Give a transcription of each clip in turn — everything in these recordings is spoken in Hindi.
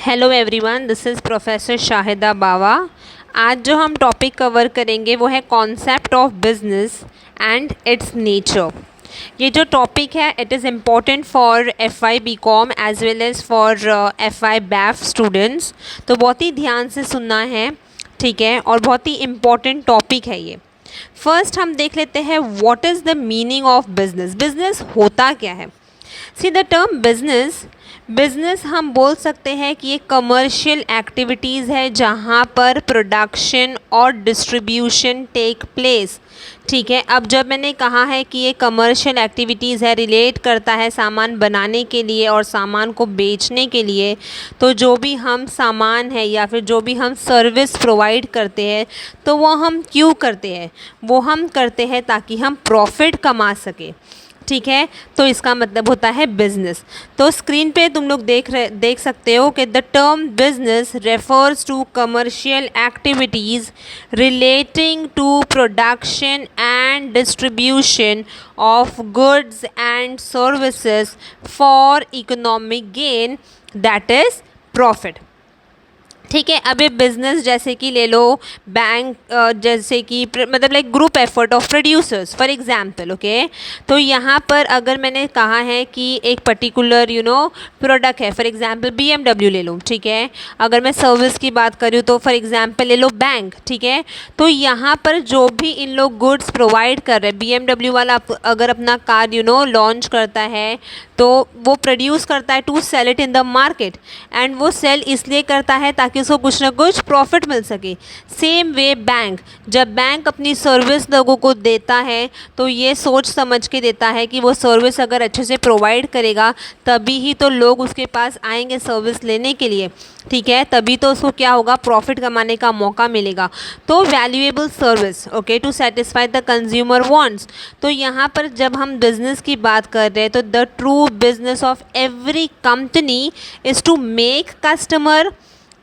Hello everyone, this is professor Shahida Bawa. आज जो हम टॉपिक कवर करेंगे वो है concept of business and its nature. ये जो टॉपिक है it is important for FY BCom as well as for FY BAF students. तो बहुत ही ध्यान से सुनना है, ठीक है, और बहुत ही इम्पॉर्टेंट टॉपिक है ये। फर्स्ट हम देख लेते हैं what is the meaning of business. Business होता क्या है? सी द टर्म बिजनेस हम बोल सकते हैं कि ये कमर्शियल एक्टिविटीज़ है जहाँ पर प्रोडक्शन और डिस्ट्रीब्यूशन टेक प्लेस। ठीक है, अब जब मैंने कहा है कि ये कमर्शियल एक्टिविटीज़ है, रिलेट करता है सामान बनाने के लिए और सामान को बेचने के लिए, तो जो भी हम सामान है या फिर जो भी हम सर्विस प्रोवाइड करते हैं तो वो हम क्यों करते हैं? वो हम करते हैं ताकि हम प्रॉफिट कमा सकें। ठीक है, तो इसका मतलब होता है बिजनेस। तो स्क्रीन पे तुम लोग देख सकते हो कि the term business refers to commercial activities relating to production and distribution of goods and services for economic gain, that is profit. ठीक है, अब ये बिज़नेस जैसे कि ले लो बैंक, जैसे कि मतलब like group effort of producers for example. Okay, तो यहाँ पर अगर मैंने कहा है कि एक पर्टिकुलर प्रोडक्ट है, फॉर एग्जांपल BMW ले लो। ठीक है, अगर मैं सर्विस की बात करूँ तो फॉर एग्जांपल ले लो बैंक। ठीक है, तो यहाँ पर जो भी इन लोग गुड्स प्रोवाइड कर रहे हैं, BMW वाला अगर अपना कार लॉन्च करता है तो वो प्रोड्यूस करता है to sell it in the market, and वो सेल इसलिए करता है ताकि उसको कुछ ना कुछ प्रॉफिट मिल सके। सेम वे बैंक, जब बैंक अपनी सर्विस लोगों को देता है तो ये सोच समझ के देता है कि वो सर्विस अगर अच्छे से प्रोवाइड करेगा तभी ही तो लोग उसके पास आएंगे सर्विस लेने के लिए। ठीक है, तभी तो उसको क्या होगा, प्रॉफिट कमाने का मौका मिलेगा। तो valuable service, okay, to satisfy the consumer wants. तो यहाँ पर जब हम बिजनेस की बात कर रहे हैं तो the true business of every company is to make customer,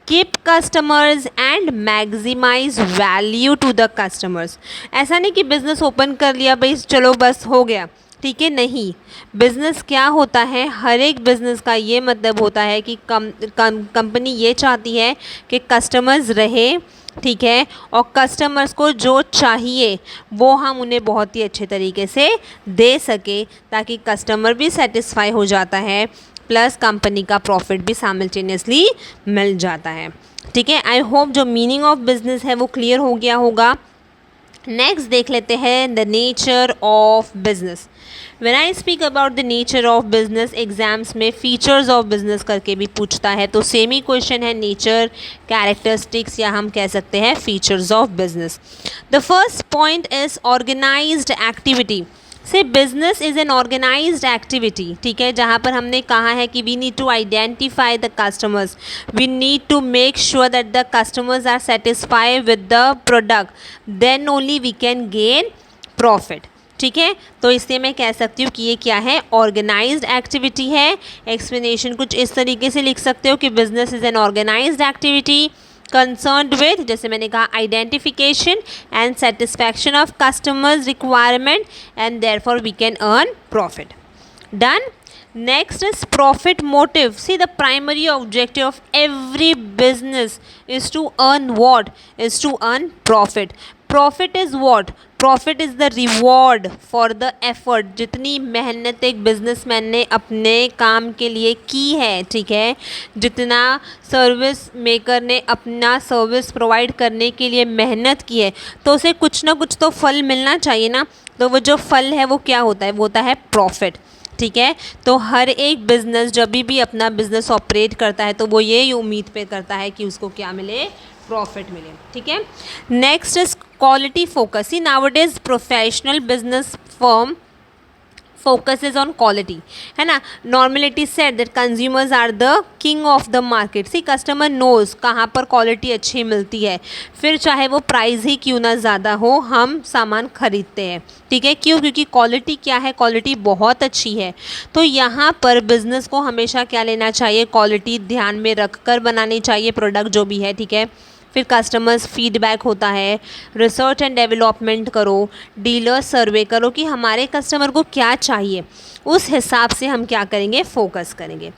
keep customers and maximize value to the customers. ऐसा नहीं कि बिज़नेस ओपन कर लिया भाई चलो बस हो गया, ठीक है, नहीं। बिज़नेस क्या होता है, हर एक बिज़नेस का ये मतलब होता है कि कंपनी ये चाहती है कि कस्टमर्स रहे, ठीक है, और कस्टमर्स को जो चाहिए वो हम उन्हें बहुत ही अच्छे तरीके से दे सके ताकि कस्टमर भी सेटिस्फाई हो जाता है प्लस कंपनी का प्रॉफिट भी साइमल्टेनियसली मिल जाता है। ठीक है, आई होप जो मीनिंग ऑफ बिजनेस है वो क्लियर हो गया होगा। नेक्स्ट देख लेते हैं the nature of business. When I speak about the nature of business, exams में फीचर्स ऑफ बिजनेस करके भी पूछता है, तो सेम ही क्वेश्चन है, नेचर, कैरेक्टरिस्टिक्स, या हम कह सकते हैं features of business. The first point is organized activity. So business is an organized activity. ठीक है, जहाँ पर हमने कहा है कि we need to identify the customers, we need to make sure that the customers are satisfied with the product, then only we can gain profit. ठीक है, तो इसलिए मैं कह सकती हूँ कि ये क्या है, ऑर्गेनाइज्ड एक्टिविटी है। एक्सप्लेनेशन कुछ इस तरीके से लिख सकते हो कि business is an organized activity concerned with, जैसे मैंने कहा, identification and satisfaction of customers requirement, and therefore we can earn profit. Done. Next is profit motive. See, the primary objective of every business is to earn what? Is to earn profit. Profit is what? Profit is the reward for the effort. जितनी मेहनत एक बिजनेसमैन ने अपने काम के लिए की है, ठीक है, जितना सर्विस मेकर ने अपना सर्विस प्रोवाइड करने के लिए मेहनत की है, तो उसे कुछ ना कुछ तो फल मिलना चाहिए ना। तो वो जो फल है वो क्या होता है, वो होता है प्रॉफिट। ठीक है, तो हर एक बिजनेस जब भी अपना बिजनेस ऑपरेट करता है तो वो ये उम्मीद पे करता है कि उसको क्या मिले, प्रॉफिट मिले। ठीक है, next is quality focus. See nowadays professional business firm focuses on quality, है ना। Normally it is said that consumers are the king of the market. See, customer knows कहाँ पर क्वालिटी अच्छी मिलती है, फिर चाहे वो प्राइस ही क्यों ना ज़्यादा हो, हम सामान खरीदते हैं। ठीक है, क्यों? क्योंकि क्वालिटी क्या है, क्वालिटी बहुत अच्छी है। तो यहाँ पर बिज़नेस को हमेशा क्या लेना चाहिए, क्वालिटी ध्यान में रख कर बनानी चाहिए प्रोडक्ट जो भी है। ठीक है, फिर कस्टमर्स फीडबैक होता है, रिसर्च एंड डेवलपमेंट करो, डीलर सर्वे करो कि हमारे कस्टमर को क्या चाहिए, उस हिसाब से हम क्या करेंगे, फोकस करेंगे।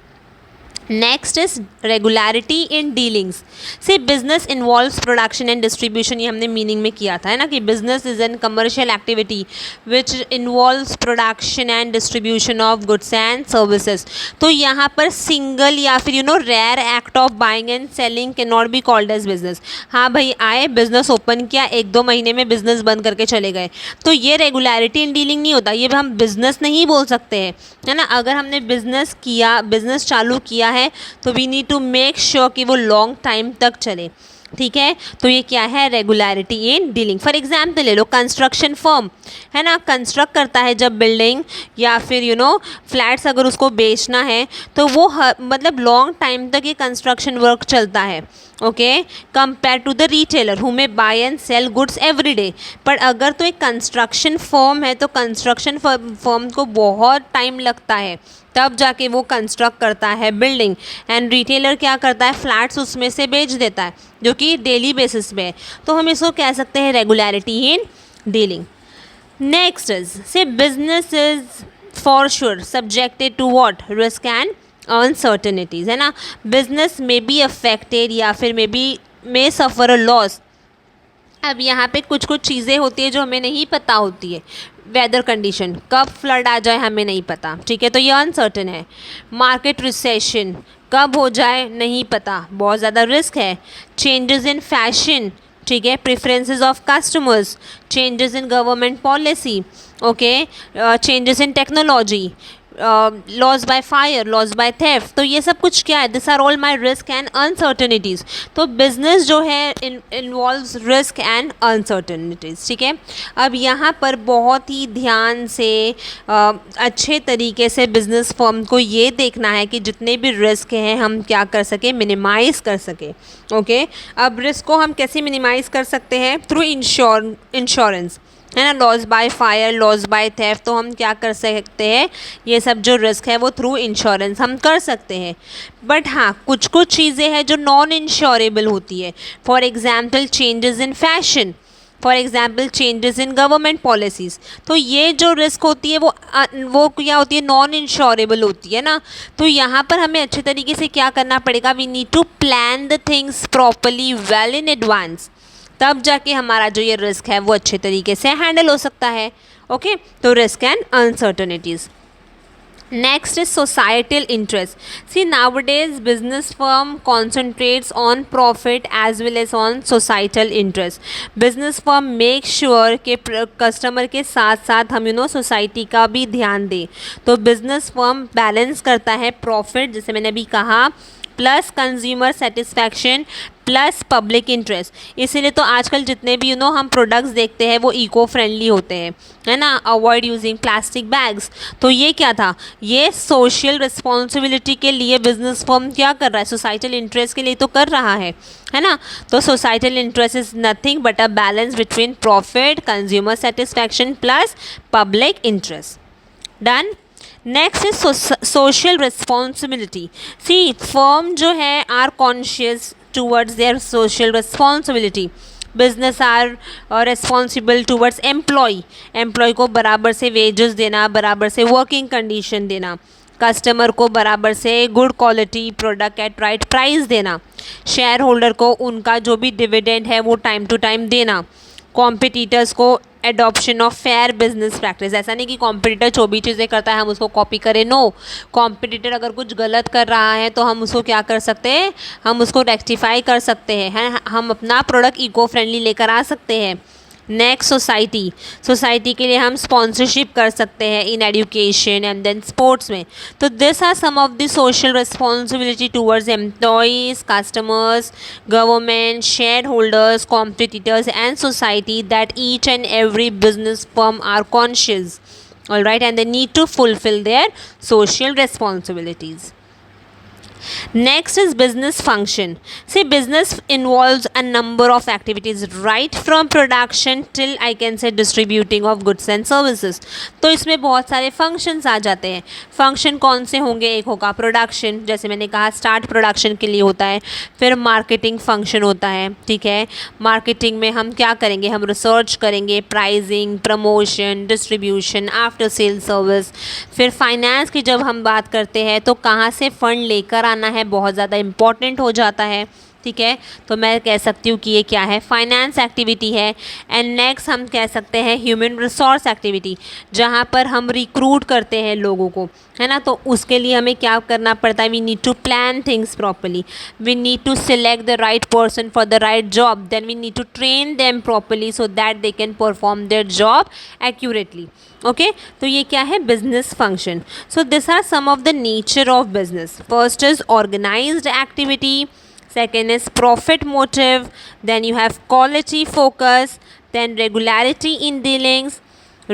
Next is regularity in dealings. See business involves production and distribution, ये हमने मीनिंग में किया था है ना, कि business is an commercial activity which involves production and distribution of goods and services. तो यहाँ पर सिंगल या फिर rare act of buying and selling can not be called as business. हाँ भाई, आए बिजनेस ओपन किया, 1-2 महीने में बिजनेस बंद करके चले गए, तो ये रेगुलरिटी इन डीलिंग नहीं होता, ये हम बिजनेस नहीं बोल सकते हैं, है ना। अगर हमने बिजनेस चालू किया है तो we need to make sure कि वो लॉन्ग टाइम तक चले, ठीक है। तो ये क्या है, regularity in dealing. For example ले लो, कंस्ट्रक्शन फर्म है ना, कंस्ट्रक्ट करता है जब बिल्डिंग या फिर फ्लैट्स, अगर उसको बेचना है तो वो मतलब लॉन्ग टाइम तक ये कंस्ट्रक्शन वर्क चलता है, okay, compare to the retailer who may buy and sell goods every day. पर अगर तो एक कंस्ट्रक्शन फर्म है तो कंस्ट्रक्शन फर्म को बहुत टाइम लगता है, तब जाके वो कंस्ट्रक्ट करता है बिल्डिंग, एंड रिटेलर क्या करता है, फ्लैट्स उसमें से बेच देता है, जो कि डेली बेसिस पे है। तो हम इसको कह सकते हैं regularity in dealing. Next is so business is for sure subjected to what, risk and uncertainties, है ना। बिजनेस में बी अफेक्टेड या फिर मे सफ़र अ लॉस। अब यहाँ पे कुछ कुछ चीज़ें होती है जो हमें नहीं पता होती है, वेदर कंडीशन, कब फ्लड आ जाए हमें नहीं पता, ठीक है, तो ये अनसर्टन है। मार्केट रिसेशन कब हो जाए नहीं पता, बहुत ज़्यादा रिस्क है। चेंजेस इन फैशन, ठीक है, preferences of customers, changes in government policy, okay, changes in technology, loss by fire, loss by theft, तो ये सब कुछ क्या है, this are all my risk and uncertainties. तो बिजनेस जो है इन्वॉल्व्स रिस्क एंड अनसर्टनिटीज़, ठीक है। अब यहाँ पर बहुत ही ध्यान से अच्छे तरीके से बिजनेस फर्म को ये देखना है कि जितने भी रिस्क हैं हम क्या कर सके, मिनिमाइज़ कर सके, ओके। अब रिस्क को हम कैसे मिनिमाइज़ कर सकते हैं, थ्रू इंश्योरेंस, है ना, loss by fire, loss by theft, तो हम क्या कर सकते हैं, ये सब जो रिस्क है वो थ्रू इंश्योरेंस हम कर सकते हैं। बट हाँ, कुछ कुछ चीज़ें हैं जो नॉन इंश्योरेबल होती है, for example changes in fashion, for example changes in government policies. तो ये जो रिस्क होती है वो क्या होती है, नॉन इंश्योरेबल होती है ना। तो यहाँ पर हमें अच्छे तरीके से क्या करना पड़ेगा, we need to plan the things properly well in advance, तब जाके हमारा जो ये रिस्क है वो अच्छे तरीके से हैंडल हो सकता है, ओके। तो risk and uncertainties. Next is societal interest. See nowadays business firm concentrates on profit as well as on societal interest. Business firm make sure के कस्टमर के साथ साथ हम सोसाइटी का भी ध्यान दें। तो बिजनेस फर्म बैलेंस करता है प्रॉफिट, जैसे मैंने अभी कहा, plus consumer satisfaction plus public interest. इसीलिए तो आजकल जितने भी हम प्रोडक्ट्स देखते हैं वो इको फ्रेंडली होते हैं, है ना, अवॉइड यूजिंग प्लास्टिक बैग्स। तो ये क्या था, ये सोशल रिस्पॉन्सिबिलिटी के लिए बिजनेस फर्म क्या कर रहा है, सोसाइटल इंटरेस्ट के लिए तो कर रहा है ना। तो societal interest is nothing but a balance between profit, consumer satisfaction plus public interest. Done. Next is social responsibility. See firm जो है are conscious towards their social responsibility. Business are responsible towards employ को बराबर से वेजेस देना, बराबर से वर्किंग कंडीशन देना, कस्टमर को बराबर से good quality product at right price देना, शेयर होल्डर को उनका जो भी डिविडेंड है वो टाइम टू टाइम देना, कॉम्पिटिटर्स को adoption of fair business practice. ऐसा नहीं कि कॉम्पिटिटर जो भी चीज़ें करता है हम उसको कॉपी करें, नो। कॉम्पिटिटर अगर कुछ गलत कर रहा है तो हम उसको क्या कर सकते हैं, हम उसको रेक्टिफाई कर सकते हैं, हम अपना प्रोडक्ट इको फ्रेंडली लेकर आ सकते हैं। नेक्स्ट सोसाइटी के लिए हम स्पॉन्सरशिप कर सकते हैं in education and then sports में। तो this are some of the social responsibility towards employees, customers, government, shareholders, competitors and society that each and every business firm are conscious, alright, and they need to fulfil their social responsibilities. Next is business function. See, business involves a number of activities right from production till I can say distributing of goods and services. तो इसमें बहुत सारे functions आ जाते हैं. function कौन से होंगे? एक होगा प्रोडक्शन, जैसे मैंने कहा स्टार्ट प्रोडक्शन के लिए होता है. फिर मार्केटिंग फंक्शन होता है. ठीक है, मार्केटिंग में हम क्या करेंगे? हम रिसर्च करेंगे, pricing, promotion, distribution, after sale service. फिर फाइनेंस की जब हम बात करते हैं तो कहाँ से फंड लेकर आना है बहुत ज़्यादा इम्पॉर्टेंट हो जाता है. ठीक है, तो मैं कह सकती हूँ कि ये क्या है? फाइनेंस एक्टिविटी है. एंड नेक्स्ट हम कह सकते हैं ह्यूमन रिसोर्स एक्टिविटी, जहाँ पर हम रिक्रूट करते हैं लोगों को, है ना. तो उसके लिए हमें क्या करना पड़ता है? We need to plan things properly, we need to select the right person for the right job, then we need to train them properly so that they can perform their job accurately. Okay, तो ये क्या है? Business function. So this are some of the nature of business. First is organized activity, second is profit motive, then you have quality focus, then regularity in dealings,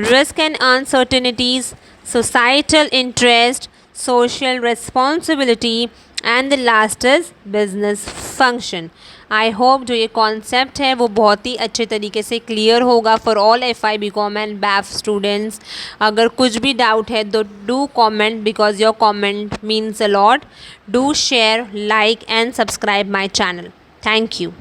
risk and uncertainties, societal interest, social responsibility, and the last is business function. I hope जो ये कॉन्सेप्ट है वो बहुत ही अच्छे तरीके से क्लियर होगा for all FI BCom and BAF students. अगर कुछ भी डाउट है तो do comment because your comment means a lot. Do share, like and subscribe my channel. Thank you.